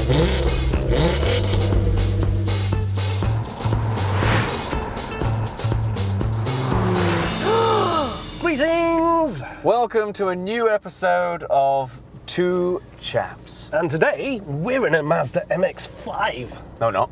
Greetings! Welcome to a new episode of Two Chaps. And today, we're in a Mazda MX-5. No, not.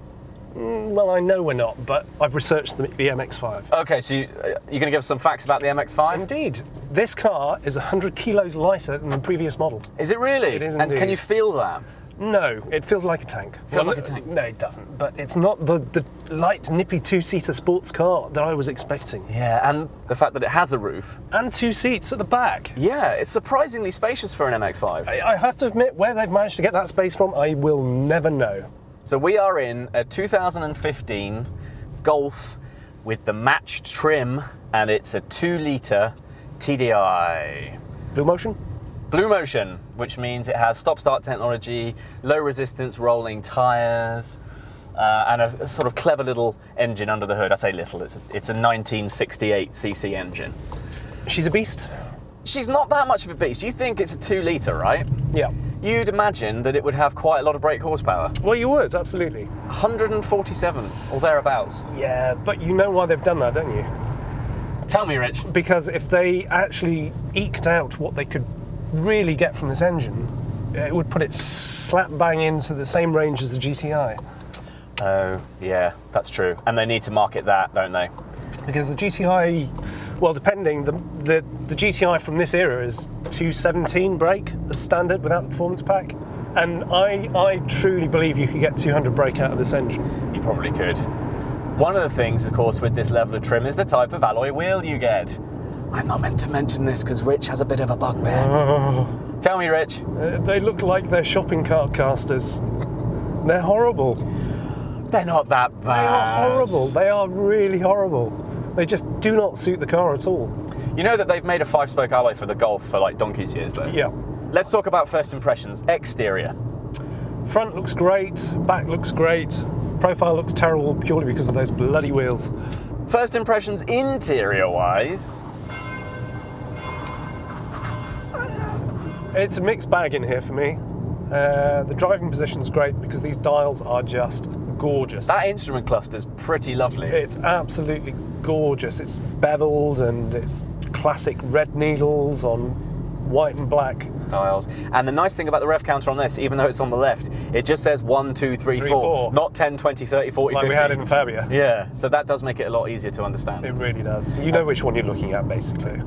Well, I know we're not, but I've researched the MX-5. Okay, so you're going to give us some facts about the MX-5? Indeed. This car is 100 kilos lighter than the previous model. Is it really? It is And indeed. can you feel that? No, it feels like a tank. Feels like a tank? No, it doesn't. But it's not the light, nippy two-seater sports car that I was expecting. Yeah, and the fact that it has a roof. And two seats at the back. Yeah, it's surprisingly spacious for an MX-5. I have to admit, where they've managed to get that space from, I will never know. So we are in a 2015 Golf with the matched trim, and it's a 2-litre TDI. Bluemotion? Bluemotion, which means it has stop-start technology, low-resistance rolling tyres, and a sort of clever little engine under the hood. I say little, it's a 1968cc engine. She's a beast. She's not that much of a beast. You think it's a 2-litre, right? Yeah. You'd imagine that it would have quite a lot of brake horsepower. Well, you would, absolutely. 147, or thereabouts. Yeah, but you know why they've done that, don't you? Tell me, Rich. Because if they actually eked out what they could really get from this engine, it would put it slap bang into the same range as the GTI. Oh, yeah, that's true. And they need to market that, don't they? Because the GTI, well, depending, the GTI from this era is 217 brake as standard without the performance pack. And I truly believe you could get 200 brake out of this engine. You probably could. One of the things, of course, with this level of trim is the type of alloy wheel you get. I'm not meant to mention this because Rich has a bit of a bugbear. Tell me, Rich. They look like they're shopping cart casters. They're horrible. They're not that bad. They are horrible. They are really horrible. They just do not suit the car at all. You know that they've made a 5-spoke alloy for the Golf for like donkey's years, though? Yeah. Let's talk about first impressions. Exterior. Front looks great, back looks great, profile looks terrible purely because of those bloody wheels. First impressions interior-wise. It's a mixed bag in here for me. The driving position's great because these dials are just gorgeous. That instrument cluster's pretty lovely. It's absolutely gorgeous. It's beveled and it's classic red needles on white and black dials. And the nice thing about the rev counter on this, even though it's on the left, it just says 1, 2, 3, 4. Not 10, 20, 30, 40, like 50. we had in Fabia. Yeah, so that does make it a lot easier to understand. It really does. You know which one you're looking at, basically.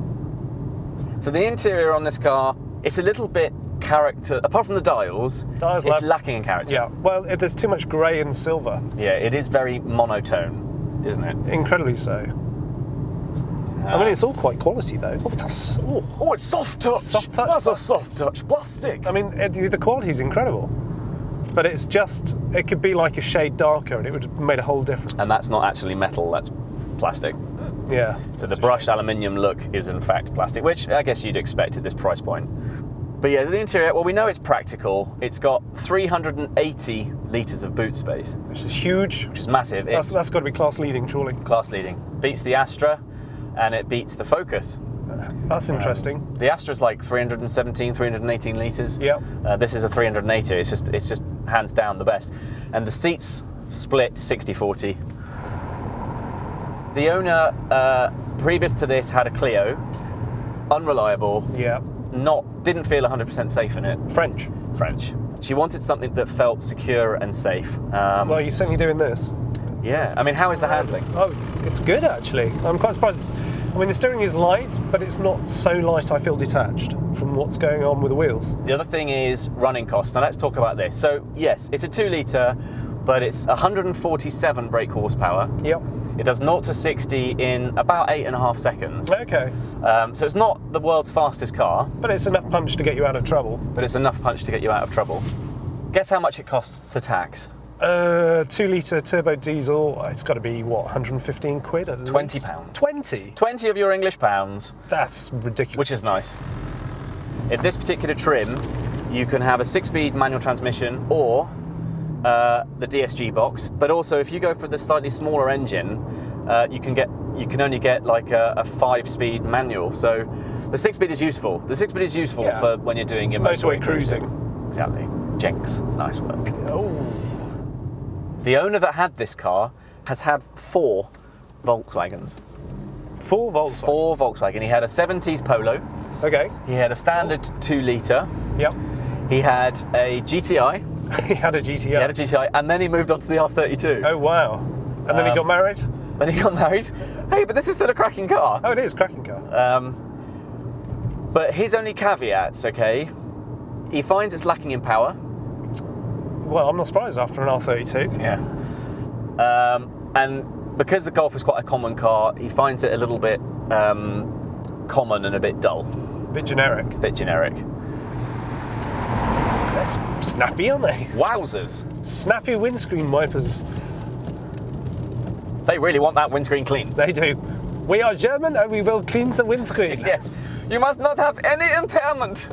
So the interior on this car, it's a little bit character, apart from the dials, it's lacking in character. Yeah, well, there's too much grey and silver. Yeah, it is very monotone, isn't it? Incredibly so. I mean, it's all quite quality, though. Oh, it's soft touch. Soft touch. That's a soft touch plastic. I mean, the quality's incredible. But it's just, it could be like a shade darker and it would have made a whole difference. And that's not actually metal, that's plastic. Yeah. So the brushed aluminium look is in fact plastic, which I guess you'd expect at this price point. But yeah, the interior, well, we know it's practical. It's got 380 litres of boot space. Which is huge. Which is massive. That's got to be class leading, surely. Class leading. Beats the Astra, and it beats the Focus. That's interesting. The Astra's like 317, 318 litres. Yeah. This is a 380. It's just hands down the best. And the seats split 60-40. The owner, previous to this, had a Clio. Unreliable. Yeah. Didn't feel 100% safe in it. French. She wanted something that felt secure and safe. Well, you're certainly doing this. Yeah. I mean, how is the handling? Oh, it's good, actually. I'm quite surprised. I mean, the steering is light, but it's not so light I feel detached from what's going on with the wheels. The other thing is running costs. Now, let's talk about this. So, yes, it's a 2-litre, but it's 147 brake horsepower. Yep. It does 0 to 60 in about 8.5 seconds. Okay. So it's not the world's fastest car. But it's enough punch to get you out of trouble. Guess how much it costs to tax? 2-litre turbo diesel, it's got to be, what, 115 quid at least? £20. 20? 20 of your English pounds. That's ridiculous. Which is nice. In this particular trim, you can have a 6-speed manual transmission or the DSG box, but also if you go for the slightly smaller engine, you can only get like a 5-speed manual. So the 6-speed is useful. The 6-speed is useful for when you're doing your motorway cruising. Exactly. Jenks, nice work. Oh, The owner that had this car has had 4 Volkswagens. 4 Volkswagen? 4 Volkswagen. He had a 70s Polo. Okay. He had a standard 2 litre. Yep. He had a GTI. He had a GTI. He had a GTI, and then he moved on to the R32. Oh, wow. And then he got married? Then he got married. Hey, but this is still a cracking car. Oh, it is, cracking car. But his only caveats, okay, he finds it's lacking in power. Well, I'm not surprised after an R32. Yeah. And because the Golf is quite a common car, he finds it a little bit common and a bit dull. Bit generic. Bit generic. They're snappy, aren't they? Wowzers. Snappy windscreen wipers. They really want that windscreen clean. They do. We are German and we will clean the windscreen. Yes. You must not have any impairment.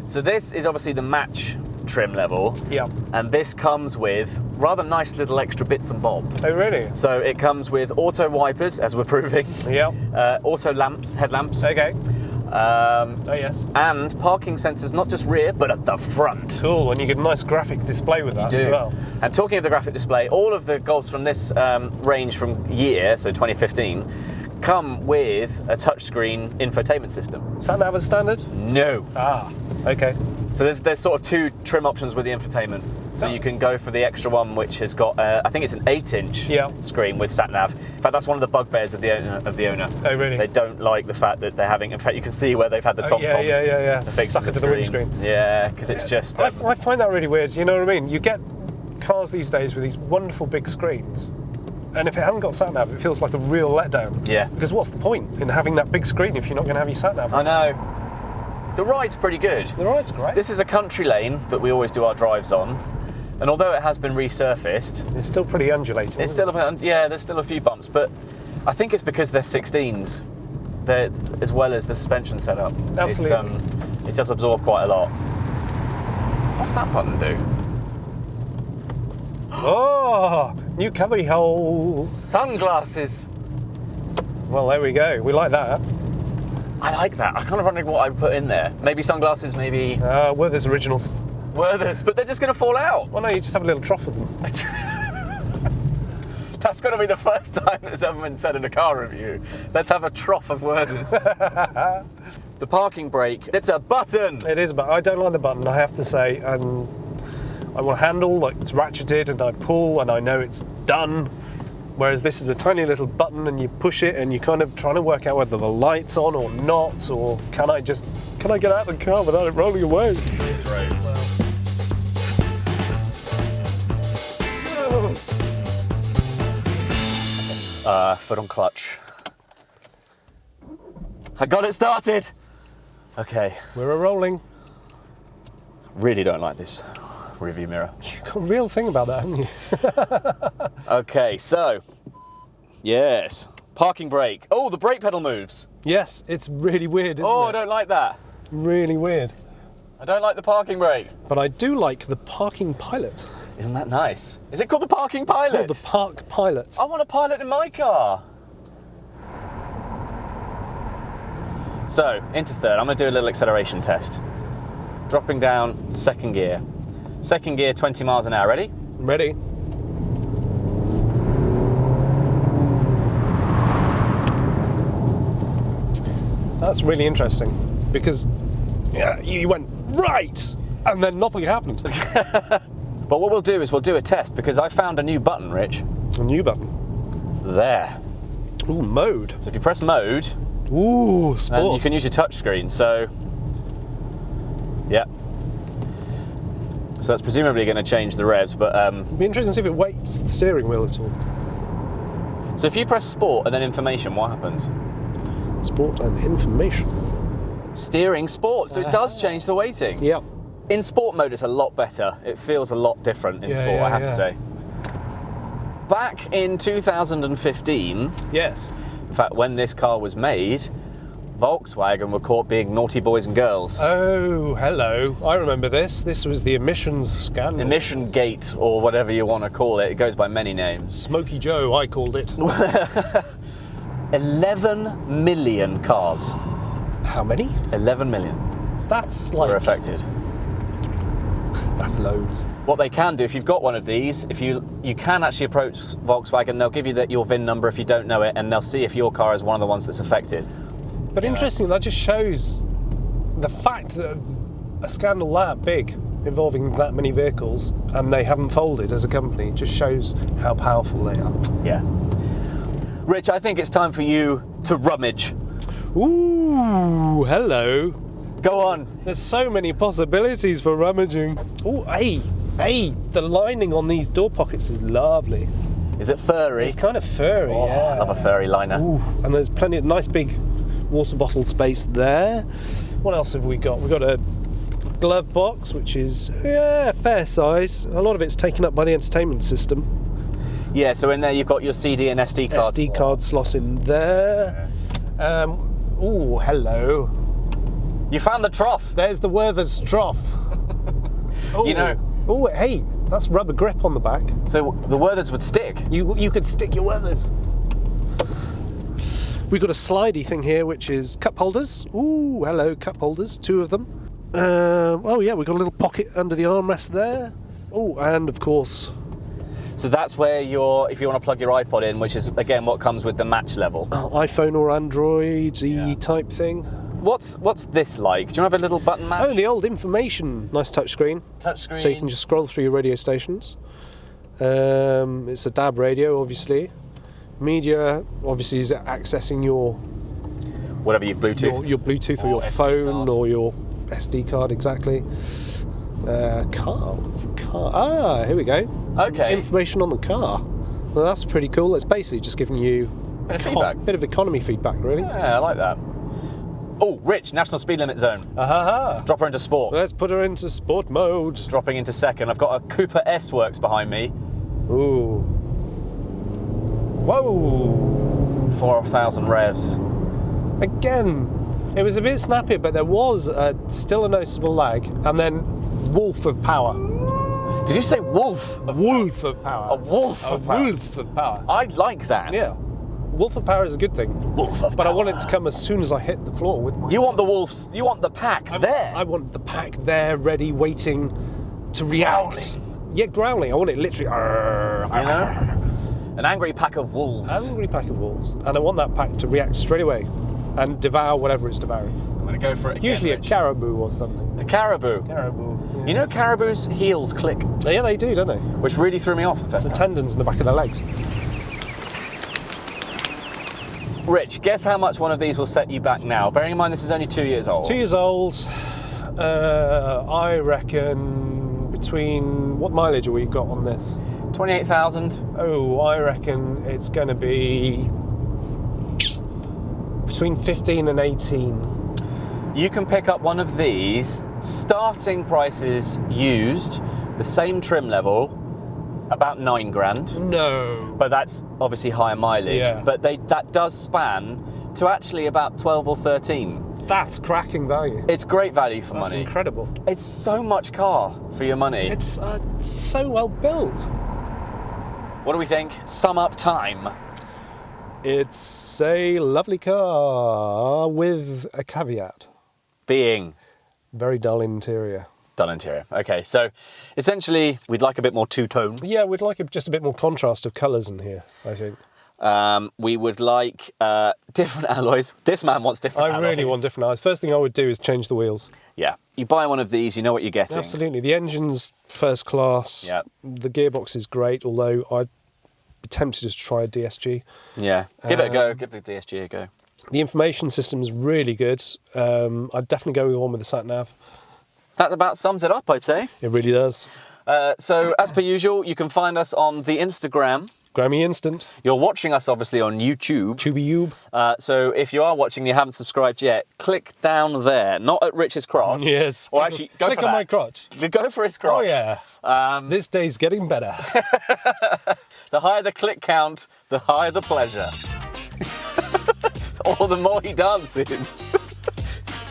So this is obviously the match trim level. Yeah. And this comes with rather nice little extra bits and bobs. Oh, really? So it comes with auto wipers, as we're proving. Yeah. Auto lamps, headlamps. Okay. Oh, yes. And parking sensors, not just rear, but at the front. Cool, and you get a nice graphic display with that as well. And talking of the graphic display, all of the Golfs from this range from year, so 2015, come with a touchscreen infotainment system. Sat nav as standard? No. Ah, okay. So there's sort of 2 trim options with the infotainment. So you can go for the extra one, which has got, I think it's an 8-inch screen with sat nav. In fact, that's one of the bugbears of the owner. Oh, really? They don't like the fact that they're having. In fact, you can see where they've had the TomTom. Yeah. Suck to the windscreen. Yeah, because it's just. I find that really weird. You know what I mean? You get cars these days with these wonderful big screens, and if it hasn't got sat nav, it feels like a real letdown. Yeah. Because what's the point in having that big screen if you're not going to have your sat nav? I know. The ride's pretty good. The ride's great. This is a country lane that we always do our drives on. And although it has been resurfaced, it's still pretty undulating. There's still a few bumps, but I think it's because they're 16s, as well as the suspension setup. Absolutely. It does absorb quite a lot. What's that button do? Oh, new cubby holes. Sunglasses. Well, there we go. We like that. I like that. I kind of wondering what I'd put in there. Maybe sunglasses, maybe. Werther's originals. Werther's, but they're just going to fall out. Well, no, you just have a little trough with them. That's got to be the first time that's ever been said in a car review. Let's have a trough of Werther's. The parking brake, it's a button. It is, but I don't like the button, I have to say. And I want a handle, like it's ratcheted, and I pull, and I know it's done. Whereas this is a tiny little button, and you push it, and you're kind of trying to work out whether the light's on or not, or can I get out of the car without it rolling away? Foot on clutch. I got it started. Okay. We're rolling. Really don't like this rearview mirror. You've got a real thing about that, haven't you? Okay, so yes, parking brake. Oh, the brake pedal moves. Yes, it's really weird, isn't it? Oh, I don't like that. Really weird. I don't like the parking brake. But I do like the parking pilot. Isn't that nice? Is it called the parking pilot? It's called the park pilot. I want a pilot in my car. So, into third, I'm going to do a little acceleration test. Dropping down second gear. Second gear, 20 miles an hour. Ready? Ready. That's really interesting because you went right and then nothing happened. But what we'll do is we'll do a test because I found a new button, Rich. A new button. There. Ooh, mode. So if you press mode, ooh, sport. then you can use your touch screen. So, yeah. So that's presumably going to change the revs, but It'd be interesting to see if it weights the steering wheel at all. So if you press sport and then information, what happens? Sport and information. Steering sport. So it does change the weighting. Yeah. In sport mode, it's a lot better. It feels a lot different in sport, I have to say. Back in 2015, yes. In fact, when this car was made, Volkswagen were caught being naughty boys and girls. Oh, hello. I remember this. This was the emissions scandal. Emission gate, or whatever you want to call it. It goes by many names. Smokey Joe, I called it. 11 million cars. How many? 11 million That's like... were affected. That's loads. What they can do, if you've got one of these, if you can actually approach Volkswagen, they'll give you your VIN number if you don't know it, and they'll see if your car is one of the ones that's affected. But interesting, that just shows the fact that a scandal that big involving that many vehicles and they haven't folded as a company just shows how powerful they are. Yeah. Rich, I think it's time for you to rummage. Ooh, hello. Go on. There's so many possibilities for rummaging. Oh, hey, the lining on these door pockets is lovely. Is it furry? It's kind of furry, Oh, yeah. I love a furry liner. Ooh, and there's plenty of nice big water bottle space there. What else have we got? We've got a glove box, which is, fair size. A lot of it's taken up by the entertainment system. Yeah, so in there you've got your CD and SD cards. SD card slot in there. Oh, hello. You found the trough. There's the Werther's trough. You know. Oh, hey, that's rubber grip on the back. So the Werthers would stick. You could stick your Werthers. We've got a slidey thing here, which is cup holders. Ooh, hello, cup holders, 2 of them. Oh yeah, we've got a little pocket under the armrest there. Oh, and of course... So that's where if you want to plug your iPod in, which is, again, what comes with the match level. iPhone or Android type thing. What's this like? Do you have a little button match? Oh, the old information. Nice touchscreen. Touchscreen. So you can just scroll through your radio stations. It's a DAB radio, obviously. Media, obviously, is accessing your... Whatever you've Bluetooth. Your Bluetooth or your SD phone card. or your SD card, exactly. Car. What's the car? Ah, here we go. Some Okay. information on the car. Well, that's pretty cool. It's basically just giving you Bit of feedback. bit of economy feedback, really. Yeah, I like that. Oh, Rich, national speed limit zone. Aha! Drop her into sport. Let's put her into sport mode. Dropping into second. I've got a Cooper S-Works behind me. Ooh. Whoa! 4,000 revs. Again, it was a bit snappy, but there was still a noticeable lag, and then wolf of power. Did you say wolf? Wolf of power. A wolf of power. Wolf of power. I like that. Yeah. Wolf of power is a good thing. Wolf of But power. I want it to come as soon as I hit the floor with my... You want the wolves, you want the pack there. I want the pack there, ready, waiting to react. Yeah, growling. I want it literally... You know? An angry pack of wolves. Angry pack of wolves. And I want that pack to react straight away and devour whatever it's devouring. I'm going to go for it again, Usually Rich. a caribou or something. A caribou. Caribou. Yes. You know caribou's heels click, Yeah, they do, don't they? which really threw me off. It's the tendons in the back of their legs. Rich, guess how much one of these will set you back now? Bearing in mind this is only 2 years old. 2 years old. I reckon between... What mileage have we got on this? 28,000. Oh, I reckon it's going to be between 15 and 18. You can pick up one of these, starting prices used, the same trim level, about 9 grand. No. But that's obviously higher mileage. Yeah. But that does span to actually about 12 or 13. That's cracking value. It's great value for That's money. incredible. It's so much car for your money. It's so well built. What do we think? Sum up time. It's a lovely car with a caveat. Being Very dull interior. dull interior. Okay, so essentially we'd like a bit more two-tone. Yeah, we'd like just a bit more contrast of colours in here, I think. We would like different alloys. This man wants different alloys. I really want different alloys. First thing I would do is change the wheels. Yeah. You buy one of these, you know what you're getting. Absolutely. The engine's first class. Yeah. The gearbox is great, although I'd be tempted to try a DSG. Yeah. Give it a go. Give the DSG a go. The information system is really good. I'd definitely go with the one with the sat-nav. That about sums it up, I'd say. It really does. So, as per usual, you can find us on the Instagram. Grammy Instant. You're watching us, obviously, on YouTube. Tubey-Yube. So, if you are watching and you haven't subscribed yet, click down there. Not at Rich's crotch. Yes. Or actually, go click for on that. my crotch. Go for his crotch. Oh, yeah. This day's getting better. The higher the click count, the higher the pleasure. Or the more he dances.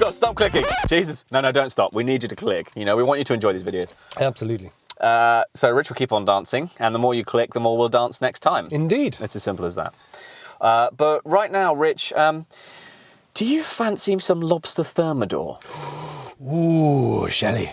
God, stop clicking. Jesus. No, don't stop. We need you to click. You know, we want you to enjoy these videos. Absolutely. So Rich will keep on dancing, and the more you click, the more we'll dance next time. Indeed. It's as simple as that. But right now, Rich, do you fancy some lobster thermidor? Ooh, Shelley.